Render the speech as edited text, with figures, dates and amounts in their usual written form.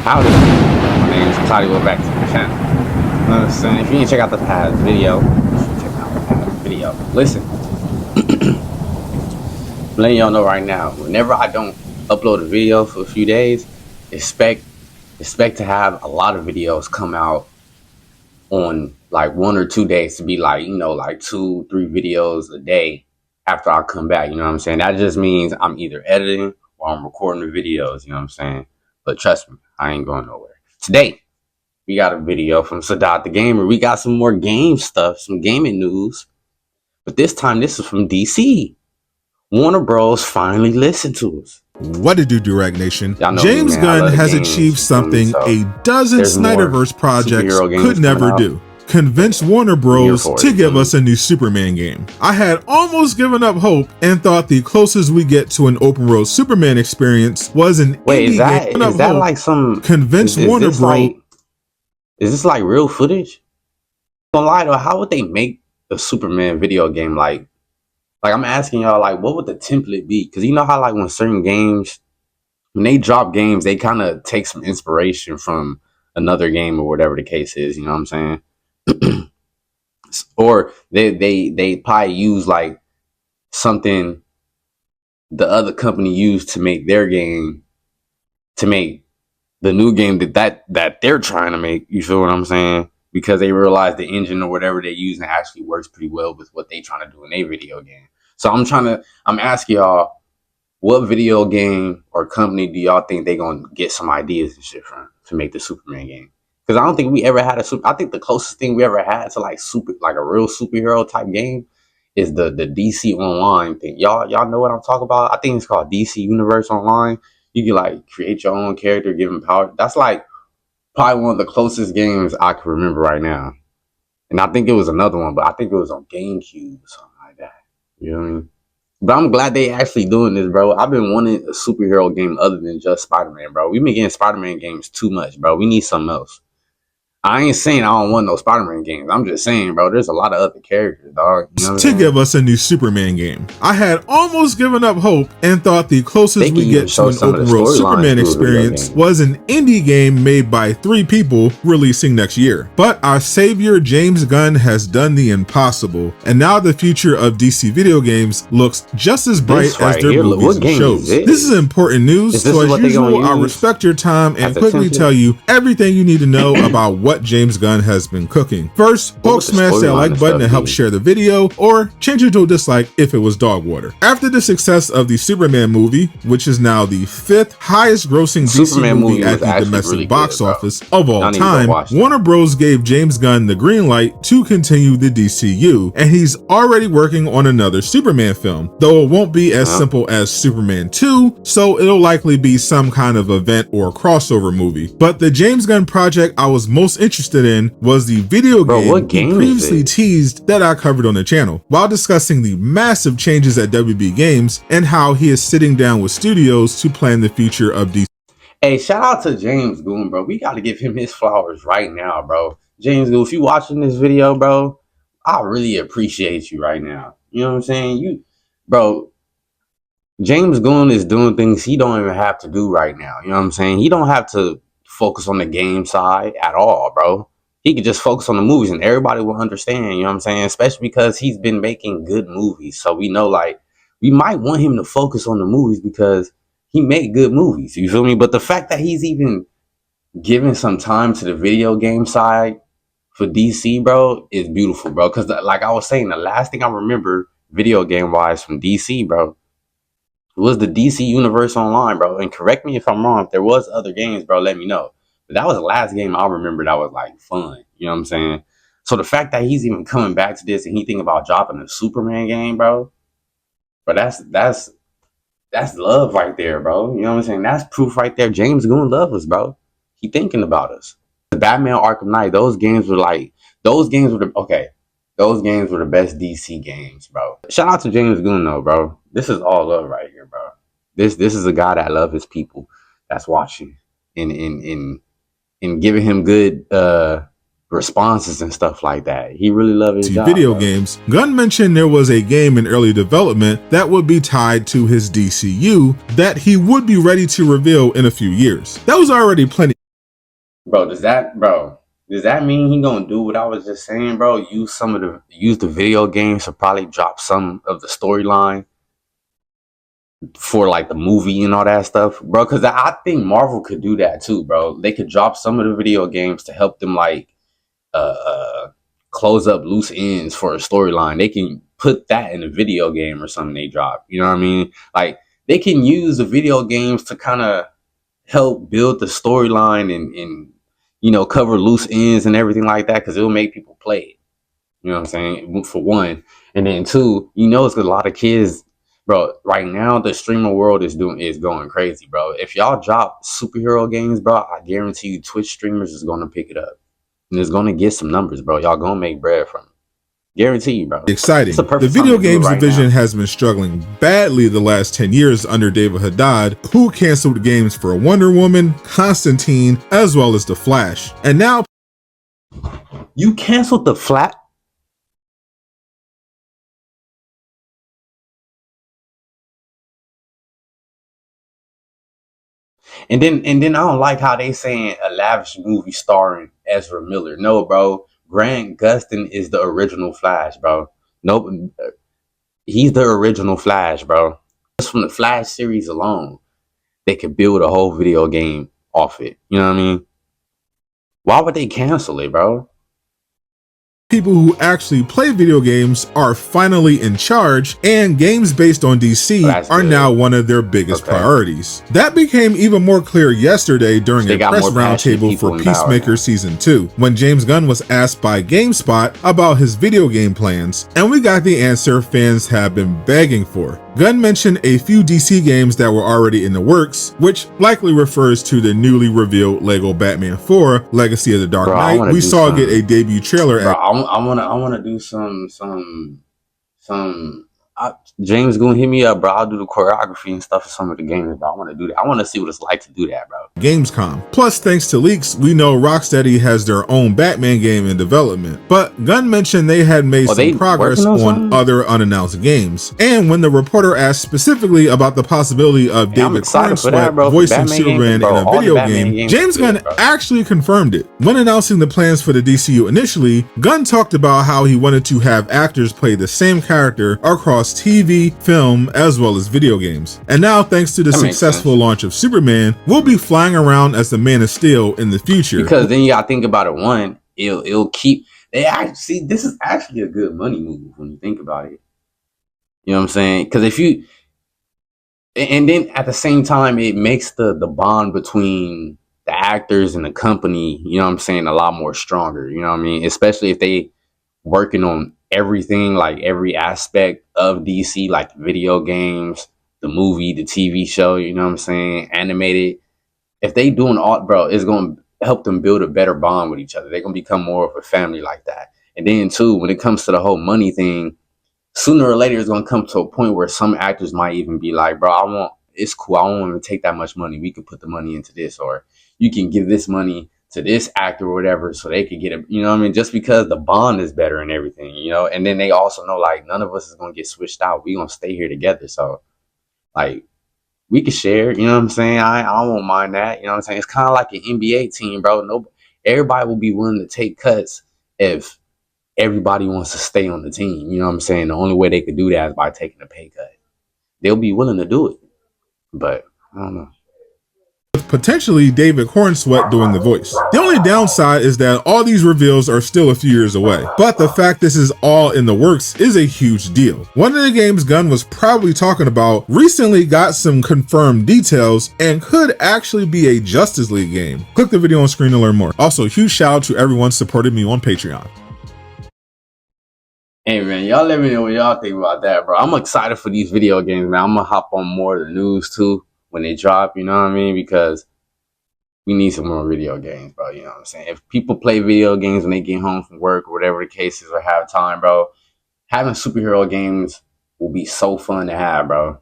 Howdy, my name is Cloudy. Welcome back to the channel. You know what I'm saying? If you didn't check out the past video, you should check out the past video. Listen, I'm letting y'all know right now, whenever I don't upload a video for a few days, expect to have a lot of videos come out on like 1 or 2 days, to be like, you know, like 2-3 videos a day after I come back. You know what I'm saying? That just means I'm either editing or I'm recording the videos. You know what I'm saying? But trust me, I ain't going nowhere. Today, we got a video from Sadat the Gamer. We got some more game stuff, some gaming news. But this time, this is from DC. Warner Bros. Finally listened to us. What to do, Direct Nation? James Gunn has achieved something a dozen Snyderverse projects could never do. Convince Warner Bros. To give us a new Superman game. I had almost given up hope and thought the closest we get to an open world Superman experience was an indie game. Is that like some convince Warner Bros. Like, is this like real footage? Don't lie though, how would they make a Superman video game? Like I'm asking y'all, like, what would the template be? Because you know how like when certain games, when they drop games, they kind of take some inspiration from another game or whatever the case is. You know what I'm saying? Or they probably use like something the other company used to make their game, to make the new game that they're trying to make. You feel what I'm saying? Because they realize the engine or whatever they use actually works pretty well with what they trying to do in their video game. So I'm asking y'all, what video game or company do y'all think they gonna get some ideas and shit from to make the Superman game? Because I don't think we ever had I think the closest thing we ever had to like a real superhero type game is the DC Online thing. Y'all know what I'm talking about? I think it's called DC Universe Online. You can like create your own character, give him power. That's like probably one of the closest games I can remember right now. And I think it was another one, but I think it was on GameCube or something like that. You know what I mean? But I'm glad they actually doing this, bro. I've been wanting a superhero game other than just Spider-Man, bro. We've been getting Spider-Man games too much, bro. We need something else. I ain't saying I don't want no Spider-Man games. I'm just saying, bro, there's a lot of other characters, dog. You know to give us a new Superman game. I had almost given up hope and thought the closest we get to an open world Superman experience was an indie game made by 3 people releasing next year. But our savior James Gunn has done the impossible, and now the future of DC video games looks just as bright as their movies and shows. This is important news, so as usual, I'll respect your time and quickly tell you everything you need to know about what James Gunn has been cooking. First, folks smash that like button and help share the video, or change it to a dislike if it was dog water. After the success of the Superman movie, which is now the 5th highest grossing DC movie at the domestic box office of all time, Warner Bros. Gave James Gunn the green light to continue the DCU, and he's already working on another Superman film, though it won't be as simple as Superman 2, so it'll likely be some kind of event or crossover movie. But the James Gunn project I was most interested in was the video game he previously teased that I covered on the channel, while discussing the massive changes at WB Games and how he is sitting down with studios to plan the future of DC. Hey, shout out to James Gunn, bro. We got to give him his flowers right now, bro. James Gunn, if you watching this video, bro, I really appreciate you right now. You know what I'm saying? Bro, James Gunn is doing things he don't even have to do right now. You know what I'm saying? He don't have to focus on the game side at all, bro. He could just focus on the movies and everybody will understand, you know what I'm saying? Especially because he's been making good movies. So we know, like, we might want him to focus on the movies because he made good movies, you feel me? But the fact that he's even giving some time to the video game side for DC, bro, is beautiful, bro. Because like I was saying, the last thing I remember video game wise from DC, bro, was the DC Universe Online, bro. And correct me if I'm wrong. If there was other games, bro, let me know. But that was the last game I remember that was like fun. You know what I'm saying? So the fact that he's even coming back to this and he thinking about dropping a Superman game, bro. But that's love right there, bro. You know what I'm saying? That's proof right there. James Gunn love us, bro. He thinking about us. The Batman Arkham Knight, those games were the best DC games, bro. Shout out to James Gunn though, bro. This is all love right here, bro. This is a guy that loves his people, that's watching and giving him good responses and stuff like that. He really loves his job, video games. Gunn mentioned there was a game in early development that would be tied to his DCU that he would be ready to reveal in a few years. That was already plenty. Bro, does that mean he gonna do what I was just saying, bro? Use the video games to probably drop some of the storyline for like the movie and all that stuff, bro. Because I think Marvel could do that too, bro. They could drop some of the video games to help them like uh, uh close up loose ends for a storyline. They can put that in a video game or something they drop. You know what I mean? Like they can use the video games to kind of help build the storyline and cover loose ends and everything like that because it'll make people play it. You know what I'm saying? For one, and then two, it's a lot of kids, bro. Right now, the streamer world is going crazy, bro. If y'all drop superhero games, bro, I guarantee you, Twitch streamers is gonna pick it up and it's gonna get some numbers, bro. Y'all gonna make bread from it. Guarantee you, bro. Exciting. The video games division has been struggling badly the last 10 years under David Haddad, who canceled games for Wonder Woman, Constantine, as well as The Flash. And now you canceled The Flash. And then I don't like how they saying a lavish movie starring Ezra Miller. No, bro. Grant Gustin is the original Flash, bro. Nope. He's the original Flash, bro. Just from the Flash series alone, they could build a whole video game off it. You know what I mean? Why would they cancel it, bro? People who actually play video games are finally in charge, and games based on DC are now one of their biggest priorities. That became even more clear yesterday during a press roundtable for Peacemaker Season 2, when James Gunn was asked by GameSpot about his video game plans, and we got the answer fans have been begging for. Gunn mentioned a few DC games that were already in the works, which likely refers to the newly revealed Lego Batman 4 Legacy of the Dark Knight. We saw get a debut trailer. I wanna do some James gonna hit me up, bro. I'll do the choreography and stuff for some of the games, but I want to do that. I want to see what it's like to do that, bro. Gamescom. Plus, thanks to leaks, we know Rocksteady has their own Batman game in development. But Gunn mentioned they had made some progress on other unannounced games. And when the reporter asked specifically about the possibility of David Cornsweet voicing Superman in a video game, James Gunn actually confirmed it. When announcing the plans for the DCU initially, Gunn talked about how he wanted to have actors play the same character across TV, film, as well as video games. And now, thanks to the successful launch of Superman, we'll be flying around as the Man of Steel in the future. Because then you gotta think about it. One, it'll keep. This is actually a good money move when you think about it. You know what I'm saying? Because if you, and then at the same time, it makes the bond between the actors and the company, you know what I'm saying, a lot more stronger. You know what I mean? Especially if they working on everything, like every aspect of DC, like the video games, the movie, the TV show, you know what I'm saying, animated. If they doing all, bro, it's going to help them build a better bond with each other. They're going to become more of a family like that. And then too, when it comes to the whole money thing, sooner or later it's going to come to a point where some actors might even be like, bro, it's cool, I don't want to take that much money, we could put the money into this, or you can give this money to this actor or whatever so they could get it, you know what I mean? Just because the bond is better and everything, you know? And then they also know, like, none of us is going to get switched out. We going to stay here together. So, like, we can share, you know what I'm saying? I won't mind that, you know what I'm saying? It's kind of like an NBA team, bro. Everybody will be willing to take cuts if everybody wants to stay on the team, you know what I'm saying? The only way they could do that is by taking a pay cut. They'll be willing to do it, but I don't know. With potentially David Cornsweet doing the voice. The only downside is that all these reveals are still a few years away, but the fact this is all in the works is a huge deal. One of the games Gunn was probably talking about recently got some confirmed details and could actually be a Justice League game. Click the video on screen to learn more. Also, huge shout out to everyone supporting me on Patreon. Hey man, y'all let me know what y'all think about that, bro. I'm excited for these video games, man. I'm gonna hop on more of the news too when they drop, you know what I mean? Because we need some more video games, bro. You know what I'm saying? If people play video games when they get home from work or whatever the case is, or have time, bro, having superhero games will be so fun to have, bro.